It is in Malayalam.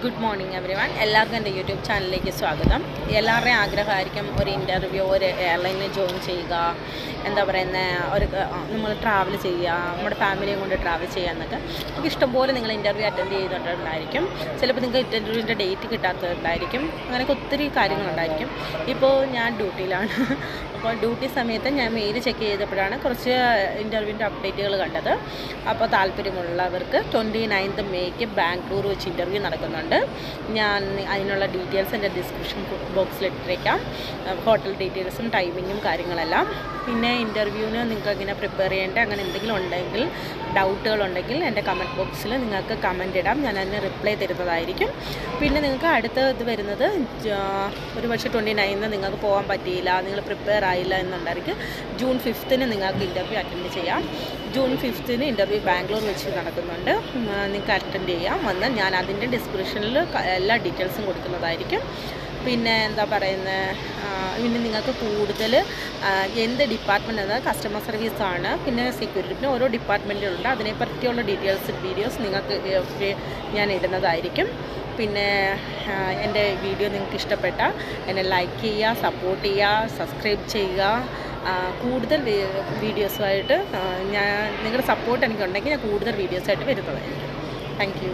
Good morning every one. എല്ലാവർക്കും എൻ്റെ യൂട്യൂബ് ചാനലിലേക്ക് സ്വാഗതം. എല്ലാവരുടെയും ആഗ്രഹമായിരിക്കും ഒരു ഇൻ്റർവ്യൂ, ഒരു എയർലൈനിൽ ജോയിൻ ചെയ്യുക, എന്താ പറയുന്നത്, നമ്മൾ ട്രാവൽ ചെയ്യുക, നമ്മുടെ ഫാമിലിയും കൊണ്ട് ട്രാവൽ ചെയ്യുക എന്നൊക്കെ. നമുക്ക് ഇഷ്ടംപോലെ നിങ്ങൾ ഇൻ്റർവ്യൂ അറ്റൻഡ് ചെയ്തിട്ടുണ്ടായിരിക്കും. ചിലപ്പോൾ നിങ്ങൾക്ക് ഇൻ്റർവ്യൂവിൻ്റെ ഡേറ്റ് കിട്ടാത്തതുണ്ടായിരിക്കും. അങ്ങനെയൊക്കെ ഒത്തിരി കാര്യങ്ങളുണ്ടായിരിക്കും. ഇപ്പോൾ ഞാൻ ഡ്യൂട്ടിയിലാണ്. അപ്പോൾ ഡ്യൂട്ടി സമയത്ത് ഞാൻ മെയിൽ ചെക്ക് ചെയ്തപ്പോഴാണ് കുറച്ച് ഇൻ്റർവ്യൂവിൻ്റെ അപ്ഡേറ്റുകൾ കണ്ടത്. അപ്പോൾ താല്പര്യമുള്ളവർക്ക് 29 മേയ്ക്ക് ബാംഗ്ലൂർ വെച്ച് ഇൻ്റർവ്യൂ നടക്കുന്നുണ്ട്. ഞാൻ അതിനുള്ള ഡീറ്റെയിൽസ് എൻ്റെ ഡിസ്ക്രിപ്ഷൻ ബോക്സിൽ ഇട്ടേക്കാം. ഹോട്ടൽ ഡീറ്റെയിൽസും ടൈമിങ്ങും കാര്യങ്ങളെല്ലാം. പിന്നെ ഇൻ്റർവ്യൂവിന് നിങ്ങൾക്ക് ഇങ്ങനെ പ്രിപ്പയർ ചെയ്യേണ്ട അങ്ങനെ എന്തെങ്കിലും ഉണ്ടെങ്കിൽ, ഡൗട്ടുകളുണ്ടെങ്കിൽ എൻ്റെ കമൻറ്റ് ബോക്സിൽ നിങ്ങൾക്ക് കമൻറ്റ് ഇടാം. ഞാൻ അതിന് റിപ്ലൈ തരുന്നതായിരിക്കും. പിന്നെ നിങ്ങൾക്ക് അടുത്ത ഇത് വരുന്നത് ഒരു പക്ഷേ 29 നിങ്ങൾക്ക് പോകാൻ പറ്റിയില്ല, നിങ്ങൾ പ്രിപ്പയർ ആയില്ല എന്നുണ്ടായിരിക്കും, ജൂൺ 5 നിങ്ങൾക്ക് ഇൻ്റർവ്യൂ അറ്റൻഡ് ചെയ്യാം. ജൂൺ 5 ഇൻ്റർവ്യൂ ബാംഗ്ലൂർ വെച്ച് നടക്കുന്നുണ്ട്. നിങ്ങൾക്ക് അറ്റൻഡ് ചെയ്യാം. വന്ന് ഞാൻ അതിൻ്റെ ഡിസ്ക്രിപ്ഷനിൽ എല്ലാ ഡീറ്റെയിൽസും കൊടുക്കുന്നതായിരിക്കും. പിന്നെ എന്താ പറയുന്നത്, പിന്നെ നിങ്ങൾക്ക് കൂടുതൽ എന്ത് ഡിപ്പാർട്ട്മെൻറ്റ് എന്നാൽ കസ്റ്റമർ സർവീസാണ്, പിന്നെ സെക്യൂരിറ്റി, പിന്നെ ഓരോ ഡിപ്പാർട്ട്മെൻറ്റുകളുണ്ട്. അതിനെപ്പറ്റിയുള്ള വീഡിയോസ് നിങ്ങൾക്ക് ഞാൻ ഇടുന്നതായിരിക്കും. പിന്നെ എൻ്റെ വീഡിയോ നിങ്ങൾക്ക് ഇഷ്ടപ്പെട്ടാൽ എന്നെ ലൈക്ക് ചെയ്യുക, സപ്പോർട്ട് ചെയ്യുക, സബ്സ്ക്രൈബ് ചെയ്യുക. കൂടുതൽ വീഡിയോസുമായിട്ട് നിങ്ങളുടെ സപ്പോർട്ട് എനിക്കുണ്ടെങ്കിൽ ഞാൻ കൂടുതൽ വീഡിയോസായിട്ട് വരുന്നതായിരിക്കും. Thank you.